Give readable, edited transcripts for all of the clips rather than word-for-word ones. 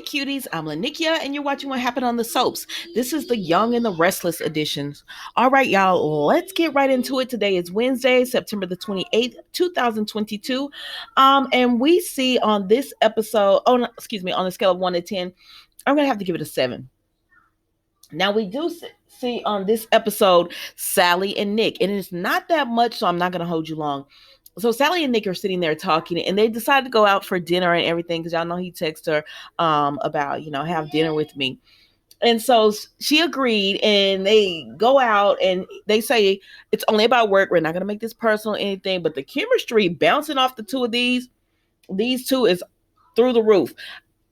cuties. I'm Lanikia, and you're watching What Happened on the Soaps. This is the Young and the Restless editions. All right, y'all, let's get right into it. Today is Wednesday, September the 28th, 2022. And we see on this episode, on a scale of 1 to 10, I'm going to have to give it a 7. Now, we do see on this episode Sally and Nick, and it's not that much, so I'm not going to hold you long. So Sally and Nick are sitting there talking, and they decide to go out for dinner and everything because y'all know he texted her about, have dinner with me. And so she agreed, and they go out and they say it's only about work. We're not going to make this personal or anything, but the chemistry bouncing off the two of these two is through the roof.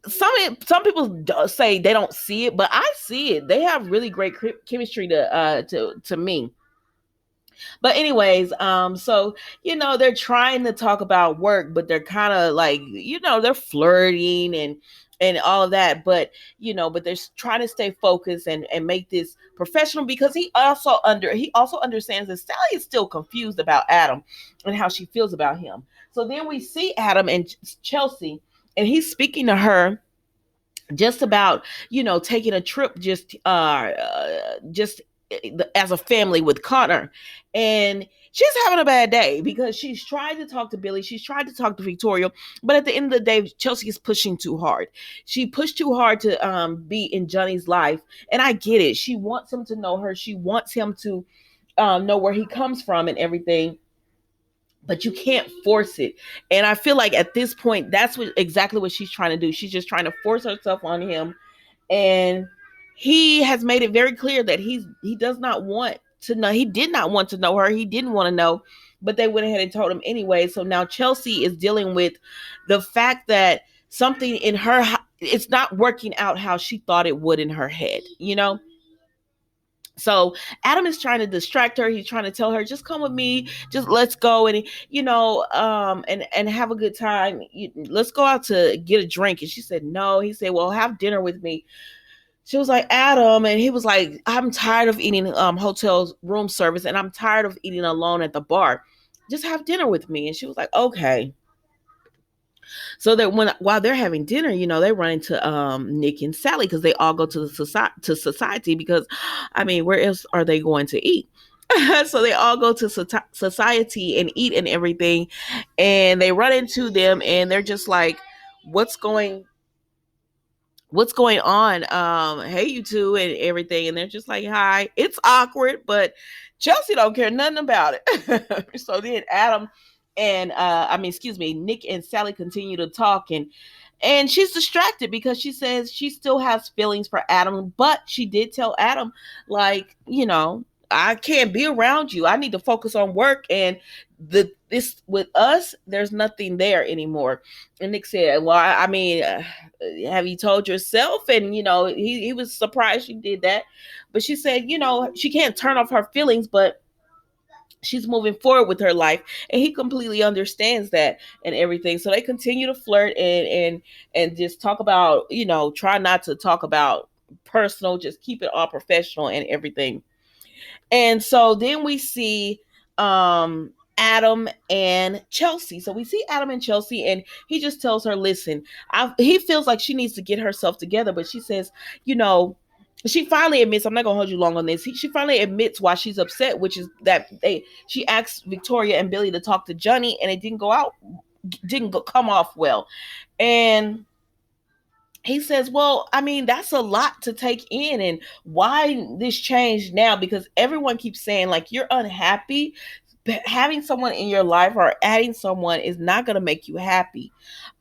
Some people say they don't see it, but I see it. They have really great chemistry to me. But anyways, so they're trying to talk about work, but they're kind of like, they're flirting and all of that, but they're trying to stay focused and make this professional because he also understands that Sally is still confused about Adam and how she feels about him. So then we see Adam and Chelsea, and he's speaking to her just about taking a trip just as a family with Connor. And she's having a bad day because she's tried to talk to Billy, she's tried to talk to Victoria, but at the end of the day, Chelsea is pushing too hard. She pushed too hard to be in Johnny's life, and I get it. She wants him to know her, she wants him to know where he comes from and everything, but you can't force it. And I feel like at this point, that's exactly what she's trying to do. She's just trying to force herself on him, and he has made it very clear that he does not want to know. He did not want to know her. He didn't want to know, but they went ahead and told him anyway. So now Chelsea is dealing with the fact that something in her, it's not working out how she thought it would in her head, So Adam is trying to distract her. He's trying to tell her, just come with me, just let's go and and have a good time. Let's go out to get a drink. And she said no. He said, well, have dinner with me. She was like, Adam, and he was like, I'm tired of eating hotel room service, and I'm tired of eating alone at the bar. Just have dinner with me. And she was like, okay. So that while they're having dinner, they run into Nick and Sally because they all go to the society because, I mean, where else are they going to eat? So they all go to society and eat and everything, and they run into them, and they're just like, what's going on? Hey, you two, and everything. And they're just like, hi. It's awkward, but Chelsea don't care nothing about it. So then Adam and Nick and Sally continue to talk, and she's distracted because she says she still has feelings for Adam, but she did tell Adam, like, I can't be around you. I need to focus on work, and this with us, there's nothing there anymore. And Nick said, well, I mean, have you told yourself? And he was surprised she did that, but she said, she can't turn off her feelings, but she's moving forward with her life, and he completely understands that and everything. So they continue to flirt and just talk about, try not to talk about personal, just keep it all professional and everything. And so then we see Adam and Chelsea. So we see Adam and Chelsea, and he just tells her, listen, he feels like she needs to get herself together, but she says, she finally admits, I'm not going to hold you long on this. She finally admits why she's upset, which is that she asked Victoria and Billy to talk to Johnny, and it didn't come off well. And he says, well, I mean, that's a lot to take in, and why this change now? Because everyone keeps saying, like, you're unhappy. Having someone in your life or adding someone is not going to make you happy.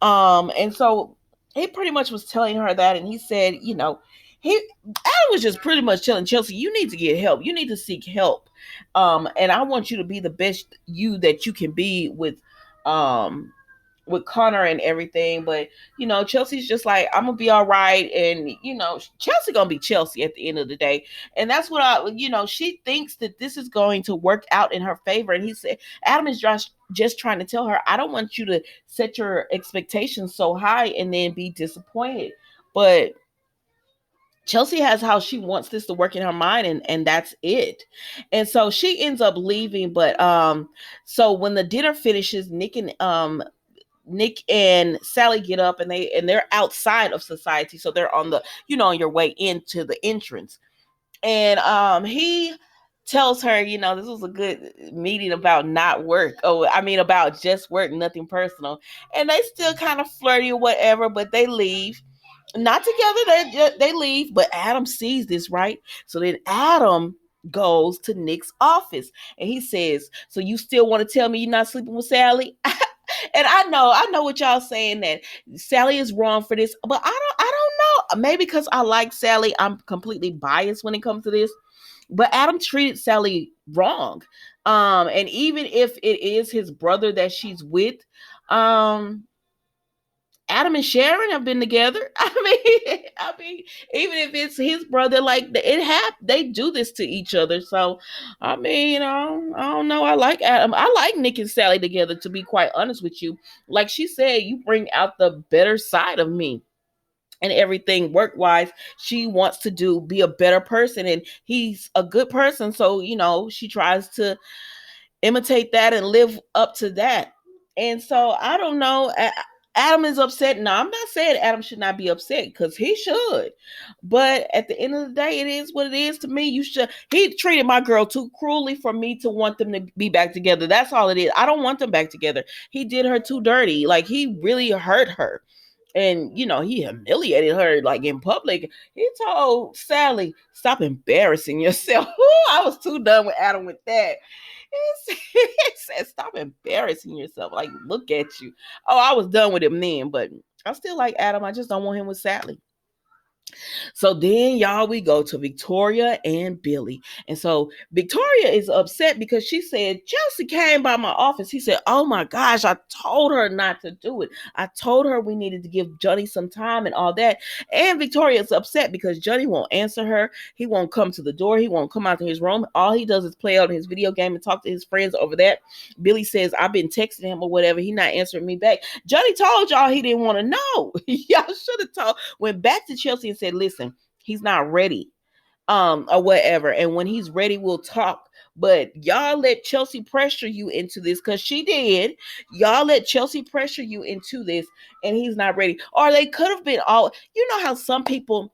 And so he pretty much was telling her that, and he said, Adam was just pretty much telling Chelsea, you need to get help. You need to seek help. And I want you to be the best you that you can be with Connor and everything. But, Chelsea's just like, I'm going to be all right. And, Chelsea going to be Chelsea at the end of the day. And that's what she thinks that this is going to work out in her favor. And he said, Adam is just trying to tell her, I don't want you to set your expectations so high and then be disappointed. But Chelsea has how she wants this to work in her mind, and that's it. And so she ends up leaving. But so when the dinner finishes, Nick and Nick and Sally get up and they're outside of society, so they're on the on your way into the entrance, and he tells her, this was a good meeting about not work. Oh, I mean about just work, nothing personal. And they still kind of flirty or whatever, but they leave. Not together, they leave, but Adam sees this, right? So then Adam goes to Nick's office and he says, "So you still want to tell me you're not sleeping with Sally?" And I know what y'all saying, that Sally is wrong for this, but I don't know. Maybe because I like Sally, I'm completely biased when it comes to this. But Adam treated Sally wrong. And even if it is his brother that she's with, um, Adam and Sharon have been together. I mean, even if it's his brother, like they do this to each other. So, I don't know. I like Adam. I like Nick and Sally together. To be quite honest with you, like she said, you bring out the better side of me and everything work wise. She wants to be a better person, and he's a good person. So she tries to imitate that and live up to that. And so I don't know. Adam is upset. No, I'm not saying Adam should not be upset, because he should. But at the end of the day, it is what it is to me. You should. He treated my girl too cruelly for me to want them to be back together. That's all it is. I don't want them back together. He did her too dirty. Like, he really hurt her. And he humiliated her, like, in public. He told Sally, "Stop embarrassing yourself." I was too done with Adam with that. He said, "Stop embarrassing yourself. Like, look at you." Oh, I was done with him then, but I still like Adam. I just don't want him with Sally. So then, y'all, we go to Victoria and Billy. And so Victoria is upset because she said, "Chelsea came by my office." He said, "Oh my gosh, I told her not to do it. I told her we needed to give Johnny some time and all that." And Victoria is upset because Johnny won't answer her. He won't come to the door. He won't come out to his room. All he does is play out his video game and talk to his friends over that. Billy says, "I've been texting him or whatever. He not answering me back." Johnny told y'all he didn't want to know. Y'all should have went back to Chelsea and said, "Listen, he's not ready, or whatever. And when he's ready, we'll talk." But y'all let Chelsea pressure you into this, because she did. Y'all let Chelsea pressure you into this, and he's not ready. Or they could have been all, how some people,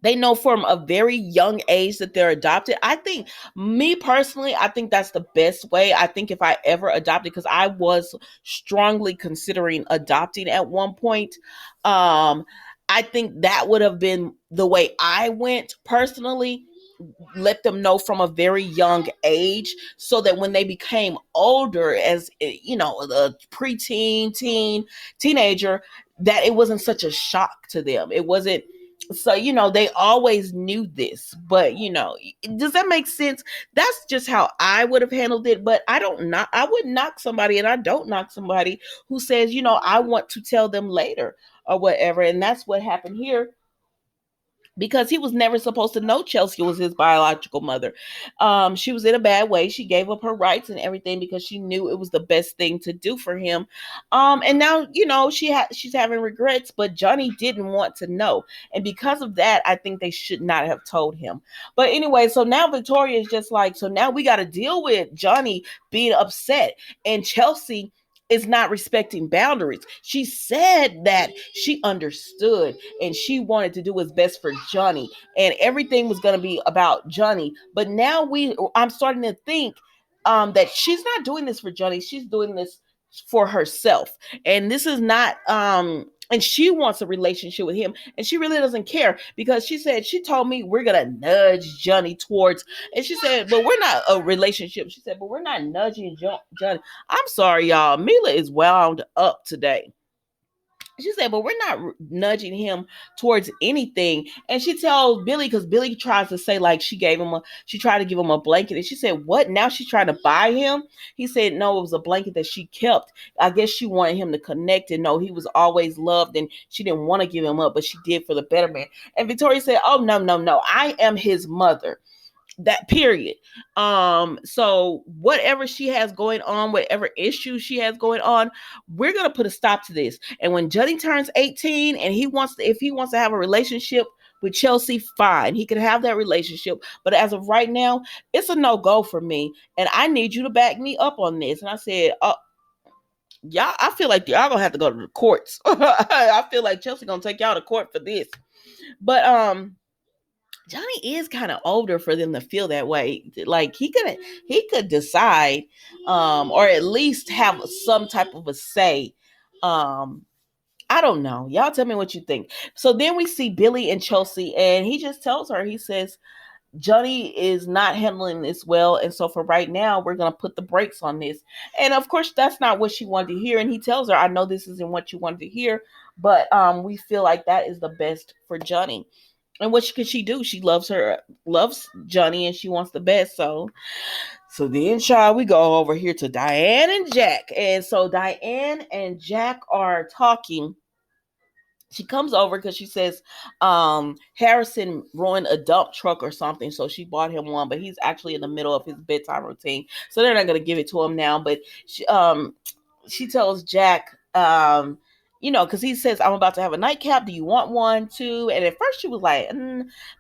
they know from a very young age that they're adopted. I think, me personally, I think that's the best way. I think if I ever adopted, because I was strongly considering adopting at one point, I think that would have been the way I went personally. Let them know from a very young age, so that when they became older, as the preteen, teenager, that it wasn't such a shock to them. It wasn't. So they always knew this. But does that make sense? That's just how I would have handled it. But I wouldn't knock somebody, and I don't knock somebody who says, "I want to tell them later," or whatever. And that's what happened here, because he was never supposed to know Chelsea was his biological mother. She was in a bad way. She gave up her rights and everything because she knew it was the best thing to do for him. And now, she's having regrets, but Johnny didn't want to know. And because of that, I think they should not have told him. But anyway, so now Victoria is just like, so now we got to deal with Johnny being upset, and Chelsea is not respecting boundaries. She said that she understood and she wanted to do what's best for Johnny, and everything was going to be about Johnny. But now I'm starting to think that she's not doing this for Johnny. She's doing this for herself. And this is not and she wants a relationship with him, and she really doesn't care, because she told me, "We're gonna nudge Johnny towards," and she said, "But we're not a relationship." She said, "But we're not nudging Johnny." I'm sorry, y'all. Mila is wound up today. She said, "But we're not nudging him towards anything." And she tells Billy, because Billy tries to say, like, she tried to give him a blanket. And she said, "What? Now she's trying to buy him?" He said, "No, it was a blanket that she kept. I guess she wanted him to connect and know he was always loved, and she didn't want to give him up, but she did for the betterment." And Victoria said, "Oh, no, no, no. I am his mother." That period. So whatever she has going on, whatever issues she has going on, we're gonna put a stop to this. And when Johnny turns 18 and if he wants to have a relationship with Chelsea, fine, he can have that relationship. But as of right now, it's a no-go for me, and I need you to back me up on this. And I said, "Oh, y'all, I feel like y'all gonna have to go to the courts. I feel like Chelsea gonna take y'all to court for this. But Johnny is kind of older for them to feel that way. Like he could decide, or at least have some type of a say. Um, I don't know. Y'all tell me what you think. So then we see Billy and Chelsea, and he just tells her, he says, Johnny is not handling this well. And so for right now, we're going to put the brakes on this. And of course, that's not what she wanted to hear. And he tells her, I know this isn't what you wanted to hear, but we feel like that is the best for Johnny. And what could she do? She loves Johnny, and she wants the best. So then, child, we go over here to Diane and Jack. And so Diane and Jack are talking. She comes over because she says Harrison ruined a dump truck or something, so she bought him one, but he's actually in the middle of his bedtime routine, so they're not going to give it to him now. But she tells Jack, because he says, I'm about to have a nightcap, do you want one too? And at first she was like,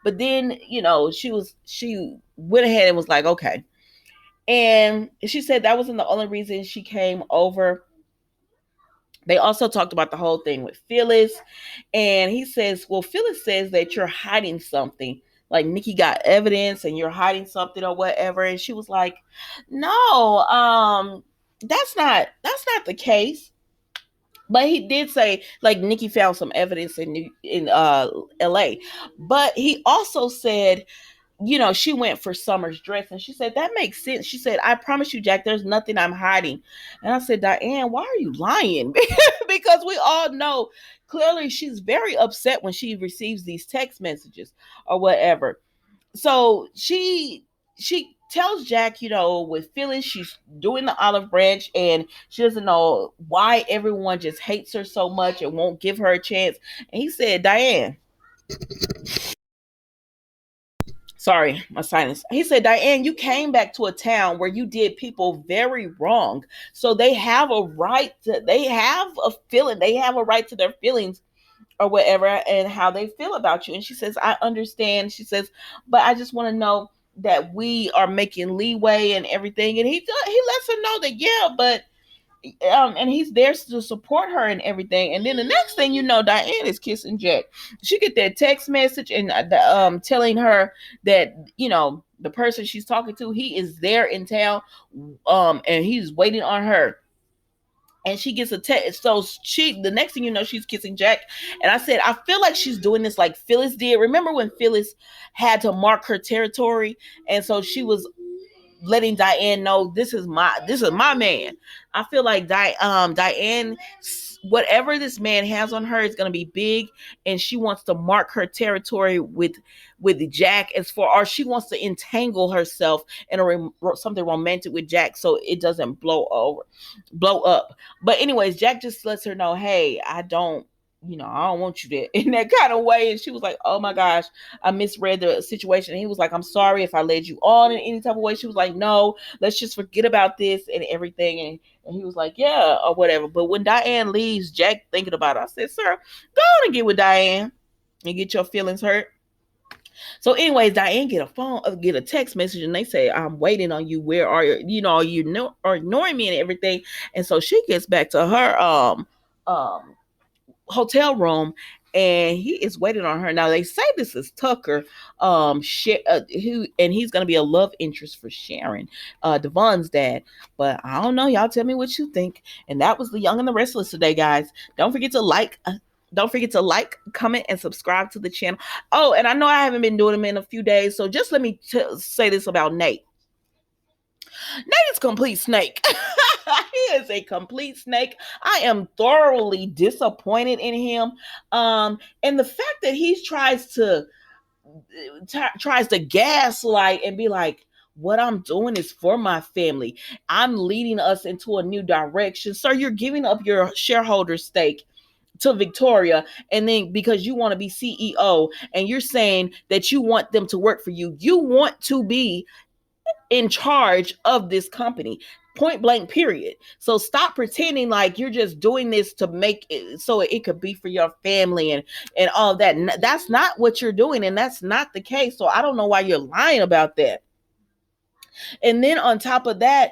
but then she went ahead and was like, okay. And she said that wasn't the only reason she came over. They also talked about the whole thing with Phyllis. And he says, well, Phyllis says that you're hiding something. Like Nikki got evidence and you're hiding something or whatever. And she was like, no, that's not the case. But he did say, like, Nikki found some evidence in LA. But he also said, she went for Summer's dress, and she said, that makes sense. She said, I promise you, Jack, there's nothing I'm hiding. And I said, Diane, why are you lying? Because we all know clearly she's very upset when she receives these text messages or whatever. So she tells Jack, with Phyllis, she's doing the olive branch, and she doesn't know why everyone just hates her so much and won't give her a chance. And he said, Diane, sorry, my sinus. He said, Diane, you came back to a town where you did people very wrong. So they have a right to, they have a feeling, they have a right to their feelings or whatever, and how they feel about you. And she says, I understand. She says, but I just want to know that we are making leeway and everything. And he lets her know that, yeah, but and he's there to support her and everything. And then the next thing you know, Diane is kissing Jack. She get that text message and telling her that the person she's talking to, he is there in town, and he's waiting on her. And she gets a text. So the next thing you know, she's kissing Jack. And I said, I feel like she's doing this like Phyllis did. Remember when Phyllis had to mark her territory, and so she was letting Diane know this is my man. I feel like Diane, whatever this man has on her is going to be big, and she wants to mark her territory with Jack or she wants to entangle herself in something romantic with Jack so it doesn't blow up. But anyways, Jack just lets her know, hey, I don't want you there in that kind of way. And she was like, oh my gosh, I misread the situation. And he was like, I'm sorry if I led you on in any type of way. She was like, no, let's just forget about this and everything. And he was like, yeah, or whatever. But when Diane leaves, Jack thinking about it, I said, sir, go on and get with Diane and get your feelings hurt. So anyways, Diane get a text message, and they say, I'm waiting on you. Where are you? You are ignoring me and everything. And so she gets back to her hotel room, and he is waiting on her. Now they say this is Tucker, and he's gonna be a love interest for Sharon, Devon's dad. But I don't know. Y'all tell me what you think. And that was The Young and the Restless today, guys. Don't forget to like. Don't forget to like, comment, and subscribe to the channel. Oh, and I know I haven't been doing them in a few days, so just let me say this about Nate. Nate is a complete snake. He is a complete snake. I am thoroughly disappointed in him. And the fact that he tries to gaslight and be like, what I'm doing is for my family. I'm leading us into a new direction. Sir, you're giving up your shareholder stake to Victoria, and then because you want to be CEO and you're saying that you want them to work for you, you want to be in charge of this company, point blank, period. So stop pretending like you're just doing this to make it so it could be for your family and all that. That's not what you're doing, and that's not the case. So I don't know why you're lying about that. And then on top of that,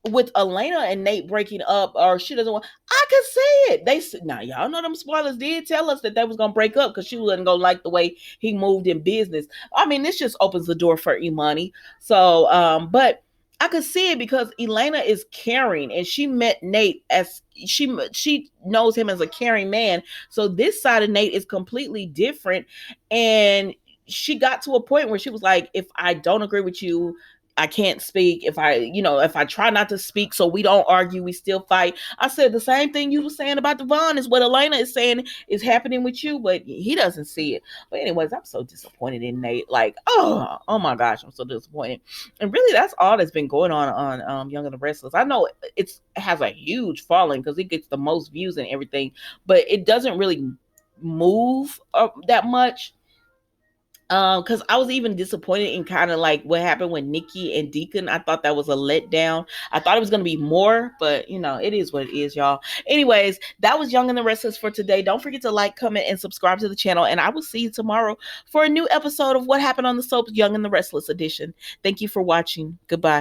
with Elena and Nate breaking up, or she doesn't want, I could see it. They said, now y'all know them spoilers did tell us that they was gonna break up because she wasn't gonna like the way he moved in business. I mean, this just opens the door for Imani. So, but I could see it because Elena is caring, and she met Nate as she knows him as a caring man. So this side of Nate is completely different, and she got to a point where she was like, if I don't agree with you, I can't speak. If I try not to speak so we don't argue, we still fight. I said the same thing you were saying about Devon is what Elena is saying is happening with you, but he doesn't see it. But anyways, I'm so disappointed in Nate. Like, oh my gosh, I'm so disappointed. And really, that's all that's been going on Young and the Restless. I know it has a huge following because it gets the most views and everything, but it doesn't really move that much. Because I was even disappointed in kind of like what happened with Nikki and Deacon. I thought that was a letdown. I thought it was gonna be more, but it is what it is, y'all. Anyways, that was Young and the Restless for today. Don't forget to like, comment, and subscribe to the channel, and I will see you tomorrow for a new episode of What Happened on the Soap, Young and the Restless edition. Thank you for watching. Goodbye.